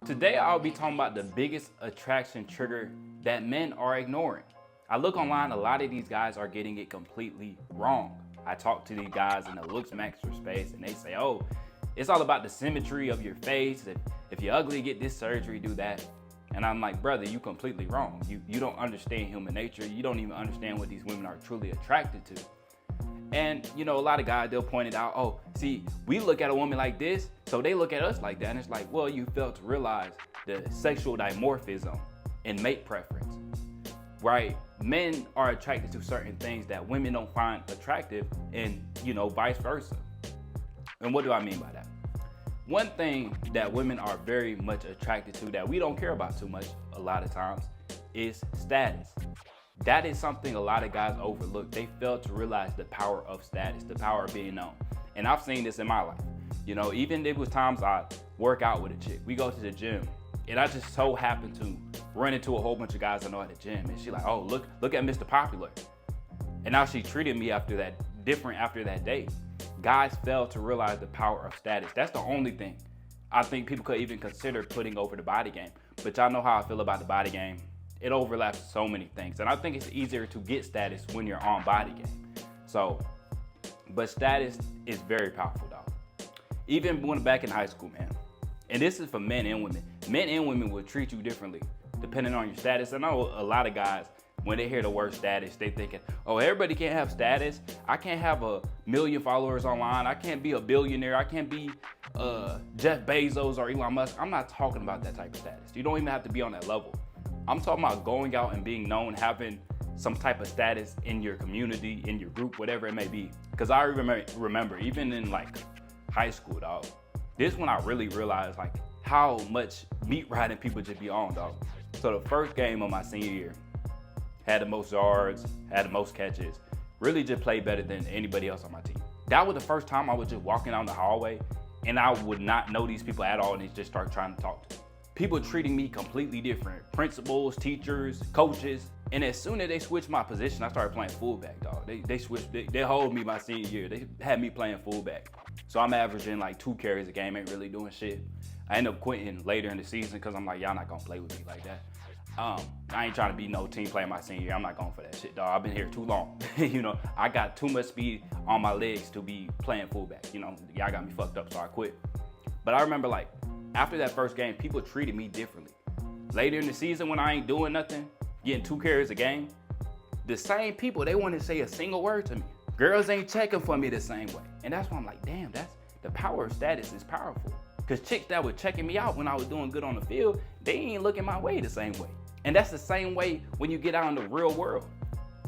Today I'll be talking about the biggest attraction trigger that men are ignoring. I look online, a lot of these guys are getting it completely wrong. I talk to these guys in the looks master space and they say, oh, it's all about the symmetry of your face. If you're ugly, get this surgery, do that. And I'm like, brother, you completely wrong. You don't understand human nature. You don't even understand what these women are truly attracted to. And you know, a lot of guys, they'll point it out, oh, see, we look at a woman like this, so they look at us like that. And it's like, well, you fail to realize the sexual dimorphism and mate preference, right? Men are attracted to certain things that women don't find attractive, and you know, vice versa. And what do I mean by that? One thing that women are very much attracted to that we don't care about too much a lot of times is status. That is something a lot of guys overlook. They fail to realize the power of status, the power of being known. And I've seen this in my life. You know, even there was times I work out with a chick. We go to the gym, and I just so happen to run into a whole bunch of guys I know at the gym. And she's like, oh, look at Mr. Popular. And now she treated me after that date. Guys fail to realize the power of status. That's the only thing I think people could even consider putting over the body game. But y'all know how I feel about the body game. It overlaps so many things. And I think it's easier to get status when you're on body game. So, but status is very powerful, dog. Even when back in high school, man. And this is for men and women. Men and women will treat you differently depending on your status. I know a lot of guys, when they hear the word status, they thinking, oh, everybody can't have status. I can't have 1 million followers online. I can't be a billionaire. I can't be Jeff Bezos or Elon Musk. I'm not talking about that type of status. You don't even have to be on that level. I'm talking about going out and being known, having some type of status in your community, in your group, whatever it may be. Because I remember even in like high school, dog, this is when I really realized like how much meat riding people just be on, dog. So the first game of my senior year, had the most yards, had the most catches, really just played better than anybody else on my team. That was the first time I was just walking down the hallway and I would not know these people at all and they just start trying to talk to me. People treating me completely different. Principals, teachers, coaches. And as soon as they switched my position, I started playing fullback, dog. They hold me my senior year. They had me playing fullback. So I'm averaging like 2 carries a game, ain't really doing shit. I ended up quitting later in the season because I'm like, y'all not gonna play with me like that. I ain't trying to be no team player my senior year. I'm not going for that shit, dog. I've been here too long. You know, I got too much speed on my legs to be playing fullback. You know, y'all got me fucked up, so I quit. But I remember like, after that first game, people treated me differently. Later in the season when I ain't doing nothing, getting 2 carries a game, the same people, they want to say a single word to me. Girls ain't checking for me the same way. And that's why I'm like, damn, that's the power of status is powerful. Because chicks that were checking me out when I was doing good on the field, they ain't looking my way the same way. And that's the same way when you get out in the real world.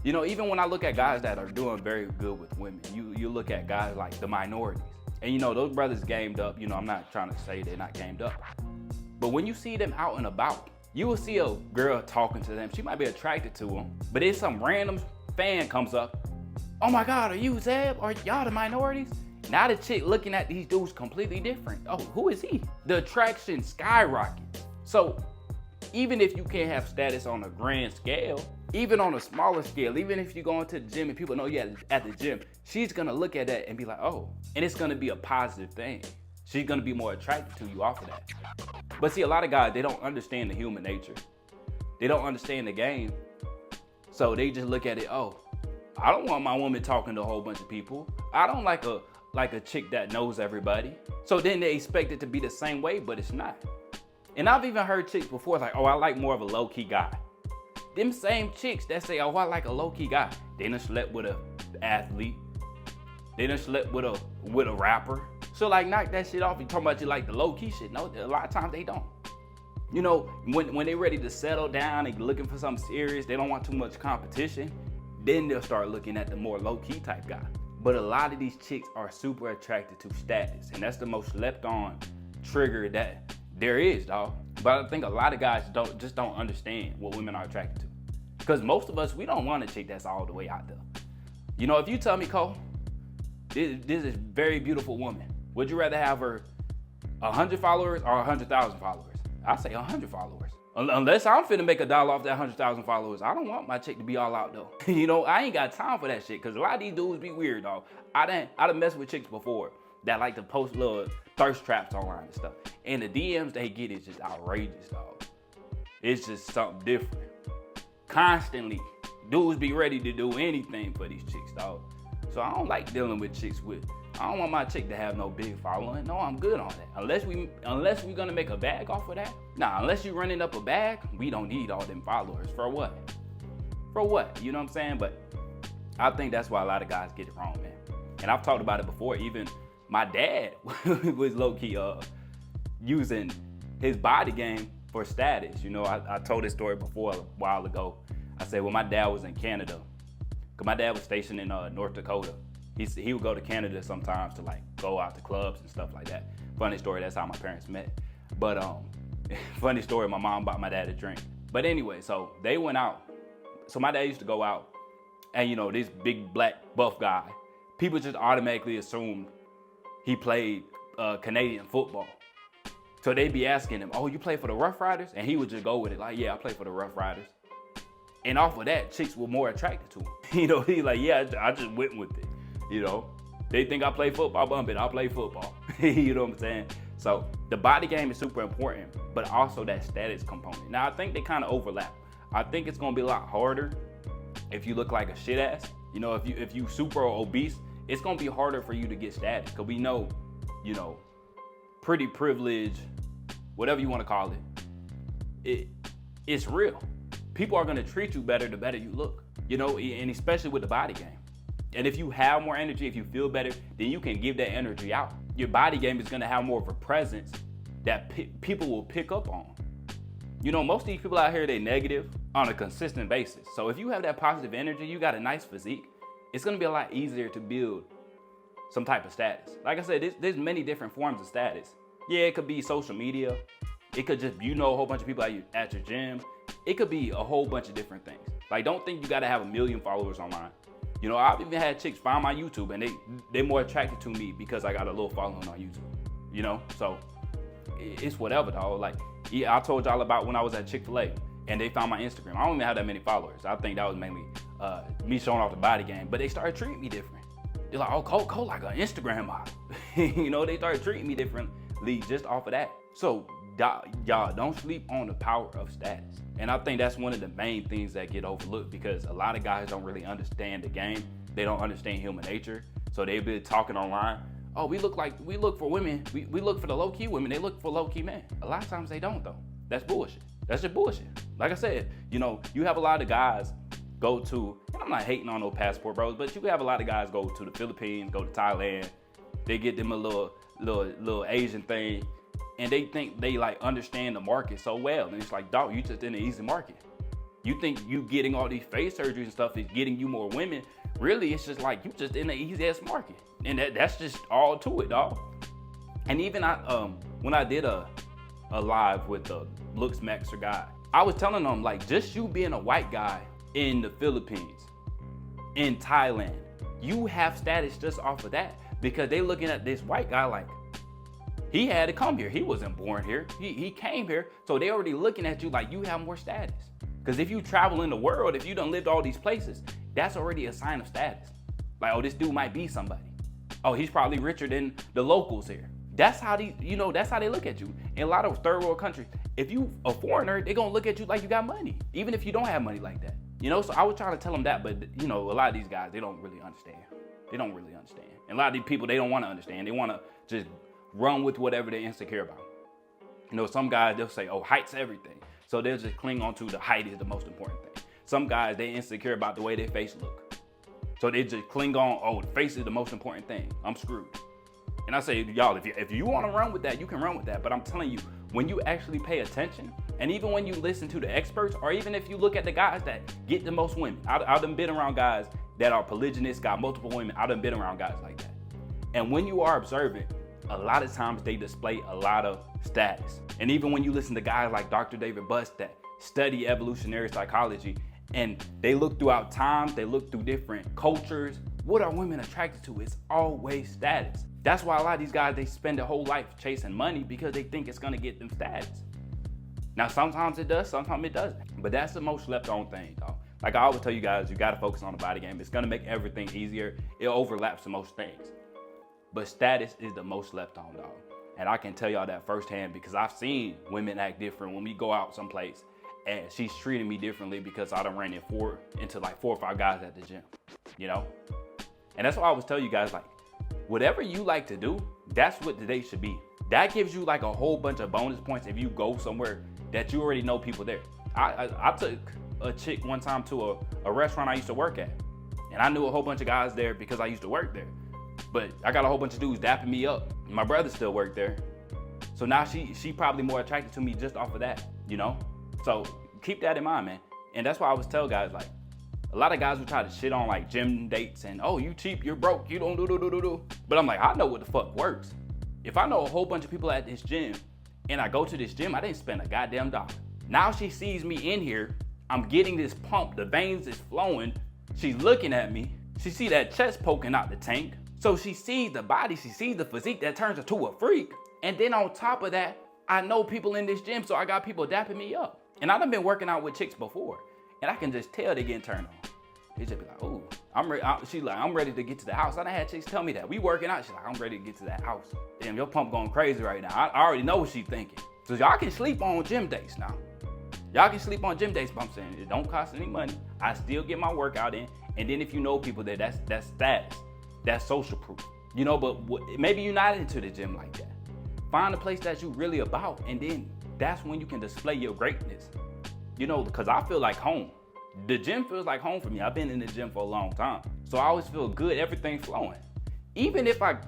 You know, even when I look at guys that are doing very good with women, you look at guys like the minorities. And you know, those brothers gamed up. You know, I'm not trying to say they're not gamed up. But when you see them out and about, you will see a girl talking to them. She might be attracted to them, but if some random fan comes up, oh my God, are you Zeb? Are y'all the minorities? Now the chick looking at these dudes completely different. Oh, who is he? The attraction skyrockets. So even if you can't have status on a grand scale, even on a smaller scale, even if you go into the gym and people know you at the gym, she's gonna look at that and be like, oh, and it's gonna be a positive thing. She's gonna be more attracted to you off of that. But see, a lot of guys, they don't understand the human nature. They don't understand the game. So they just look at it, oh, I don't want my woman talking to a whole bunch of people. I don't like a chick that knows everybody. So then they expect it to be the same way, but it's not. And I've even heard chicks before like, oh, I like more of a low-key guy. Them same chicks that say, oh, I like a low-key guy, they done slept with an athlete. They done slept with a rapper. So like, knock that shit off. You talking about you like the low-key shit. No, a lot of times they don't. You know, when they ready to settle down and looking for something serious, they don't want too much competition, then they'll start looking at the more low-key type guy. But a lot of these chicks are super attracted to status, and that's the most slept on trigger that there is, dog. But I think a lot of guys don't understand what women are attracted to. Because most of us, we don't want a chick that's all the way out there. You know, if you tell me, Cole, this is a very beautiful woman, would you rather have her 100 followers or 100,000 followers? I say 100 followers. Unless I'm finna make $1 off that 100,000 followers, I don't want my chick to be all out though. You know, I ain't got time for that shit, because a lot of these dudes be weird, dog. I done messed with chicks before that like to post little thirst traps online and stuff. And the DMs they get is just outrageous, dog. It's just something different. Constantly, dudes be ready to do anything for these chicks, dog. So I don't like dealing with chicks with. I don't want my chick to have no big following. No, I'm good on that. Unless we gonna make a bag off of that. Nah, unless you running up a bag, we don't need all them followers. For what? For what? You know what I'm saying? But I think that's why a lot of guys get it wrong, man. And I've talked about it before. Even my dad was low-key using his body game for status. You know, I told this story before a while ago. I said, well, my dad was in Canada. Cause my dad was stationed in North Dakota. He would go to Canada sometimes to like go out to clubs and stuff like that. Funny story, that's how my parents met. But funny story, my mom bought my dad a drink. But anyway, so they went out. So my dad used to go out, and you know, this big black buff guy, people just automatically assumed he played Canadian football. So they'd be asking him, oh, you play for the Rough Riders? And he would just go with it like, yeah, I play for the Rough Riders. And off of that, chicks were more attracted to him. You know, he's like, yeah, I just went with it. You know, they think I play football, but I play football. You know what I'm saying? So the body game is super important, but also that status component. Now, I think they kind of overlap. I think it's gonna be a lot harder if you look like a shit ass. You know, if you super obese, it's gonna be harder for you to get status. Cause we know, you know, pretty privilege, whatever you wanna call it's real. People are gonna treat you better the better you look, you know, and especially with the body game. And if you have more energy, if you feel better, then you can give that energy out. Your body game is gonna have more of a presence that people will pick up on. You know, most of these people out here, they negative on a consistent basis. So if you have that positive energy, you got a nice physique, it's gonna be a lot easier to build some type of status. Like I said, there's many different forms of status. Yeah, it could be social media. It could just, you know, a whole bunch of people at your gym. It could be a whole bunch of different things. Like, don't think you gotta have 1 million followers online. You know, I've even had chicks find my YouTube and they're more attracted to me because I got a little following on YouTube, you know? So it's whatever, dog. Like, yeah, I told y'all about when I was at Chick-fil-A and they found my Instagram. I don't even have that many followers. I think that was mainly me showing off the body game, but they started treating me different. They're like, oh, Cole like an Instagram model. You know, they started treating me differently just off of that. So y'all don't sleep on the power of status. And I think that's one of the main things that get overlooked because a lot of guys don't really understand the game. They don't understand human nature. So they've been talking online. Oh, we look for women. We look for the low-key women. They look for low-key men. A lot of times they don't though. That's bullshit. That's just bullshit. Like I said, you know, you have a lot of guys go to, and I'm not hating on no passport bros, but you have a lot of guys go to the Philippines, go to Thailand. They get them a little Asian thing. And they think they like understand the market so well. And it's like, dog, you just in the easy market. You think you getting all these face surgeries and stuff is getting you more women. Really, it's just like you just in the easiest market. And that's just all to it, dog. And even when I did a live with the Looks Maxer guy, I was telling them like just you being a white guy in the Philippines, in Thailand, you have status just off of that because they looking at this white guy like, he had to come here. He wasn't born here. He came here. So they already looking at you like you have more status. Because if you travel in the world, if you done lived all these places, that's already a sign of status. Like, oh, this dude might be somebody. Oh, he's probably richer than the locals here. That's how that's how they look at you. In a lot of third world countries, if you a foreigner, they're gonna look at you like you got money, even if you don't have money like that. You know, so I was trying to tell them that, but you know, a lot of these guys, they don't really understand. They don't really understand. And a lot of these people, they don't want to understand. They want to just run with whatever they're insecure about. You know, some guys, they'll say, oh, height's everything. So they'll just cling on to the height is the most important thing. Some guys, they insecure about the way their face look. So they just cling on, oh, the face is the most important thing. I'm screwed. And I say, y'all, if you want to run with that, you can run with that. But I'm telling you, when you actually pay attention, and even when you listen to the experts, or even if you look at the guys that get the most women, I've done been around guys that are polygynous, got multiple women. I've done been around guys like that. And when you are observant, a lot of times they display a lot of status. And even when you listen to guys like Dr. David Buss that study evolutionary psychology, and they look throughout times, they look through different cultures, what are women attracted to? It's always status. That's why a lot of these guys, they spend their whole life chasing money because they think it's gonna get them status. Now, sometimes it does, sometimes it doesn't. But that's the most slept on thing, dog. Like I always tell you guys, you gotta focus on the body game. It's gonna make everything easier. It overlaps the most things. But status is the most slept on, dog. And I can tell y'all that firsthand because I've seen women act different when we go out someplace and she's treating me differently because I done ran into like 4 or 5 guys at the gym, you know? And that's why I always tell you guys, like, whatever you like to do, that's what the date should be. That gives you like a whole bunch of bonus points if you go somewhere that you already know people there. I took a chick one time to a restaurant I used to work at. And I knew a whole bunch of guys there because I used to work there. But I got a whole bunch of dudes dapping me up. My brother still worked there. So now she probably more attracted to me just off of that, you know? So keep that in mind, man. And that's why I always tell guys, like, a lot of guys will try to shit on like gym dates and, oh, you cheap, you're broke, you don't do. But I'm like, I know what the fuck works. If I know a whole bunch of people at this gym and I go to this gym, I didn't spend a goddamn dollar. Now she sees me in here, I'm getting this pump, the veins is flowing, she's looking at me, she see that chest poking out the tank. So she sees the body, she sees the physique that turns her to a freak. And then on top of that, I know people in this gym, so I got people dapping me up. And I done been working out with chicks before, and I can just tell they getting turned on. They just be like, oh, she's like, I'm ready to get to the house. I done had chicks tell me that. We working out, she's like, I'm ready to get to that house. Damn, your pump going crazy right now. I already know what she's thinking. So y'all can sleep on gym dates now. Y'all can sleep on gym dates, but I'm saying it don't cost any money. I still get my workout in. And then if you know people there, that's status. That's social proof, you know, but maybe you're not into the gym like that. Find a place that you really about, and then that's when you can display your greatness, you know, because I feel like home. The gym feels like home for me. I've been in the gym for a long time, so I always feel good, everything's flowing. Even if I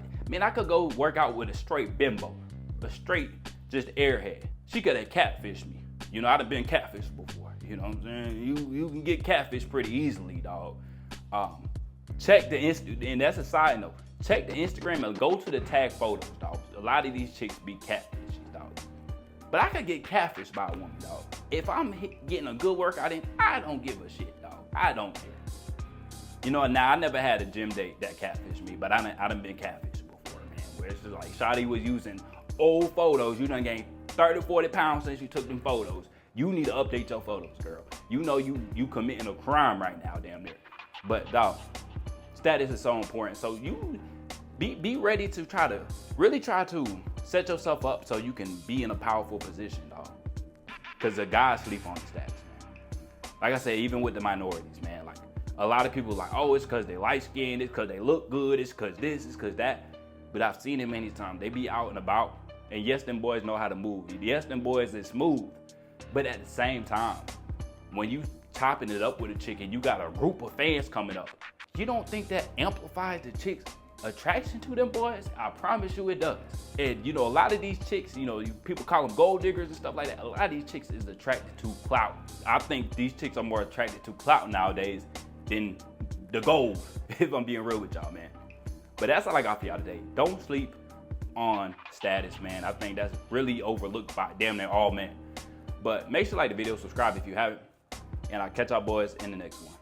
could go work out with a straight bimbo, a straight just airhead. She could have catfished me. You know, I'd have been catfished before, you know what I'm saying? You can get catfished pretty easily, dog. Check the and that's a side note. Check the Instagram and go to the tag photos, dog. A lot of these chicks be catfishes, dog. But I could get catfished by a woman, dog. If I'm getting a good workout in, I don't give a shit, dog. I don't care. You know, now I never had a gym date that catfished me, but I done been catfished before, man. Where it's just like Shawty was using old photos. You done gained 30, 40 pounds since you took them photos. You need to update your photos, girl. You know you committing a crime right now, damn near. But dog, status is so important. So you be ready to really try to set yourself up so you can be in a powerful position, dog. Because the guys sleep on the status, man. Like I said, even with the minorities, man, like a lot of people are like, oh, it's because they light skinned, it's because they look good, it's because this, it's because that. But I've seen it many times. They be out and about, and yes, them boys know how to move. Yes, them boys is smooth. But at the same time, when you chopping it up with a chick and you got a group of fans coming up, you don't think that amplifies the chick's attraction to them boys? I promise you it does. And you know, a lot of these chicks, you know, people call them gold diggers and stuff like that. A lot of these chicks is attracted to clout. I think these chicks are more attracted to clout nowadays than the gold, if I'm being real with y'all, man. But that's all I got for y'all today. Don't sleep on status, man. I think that's really overlooked by damn near all men. But make sure to like the video, subscribe if you haven't, and I'll catch y'all boys in the next one.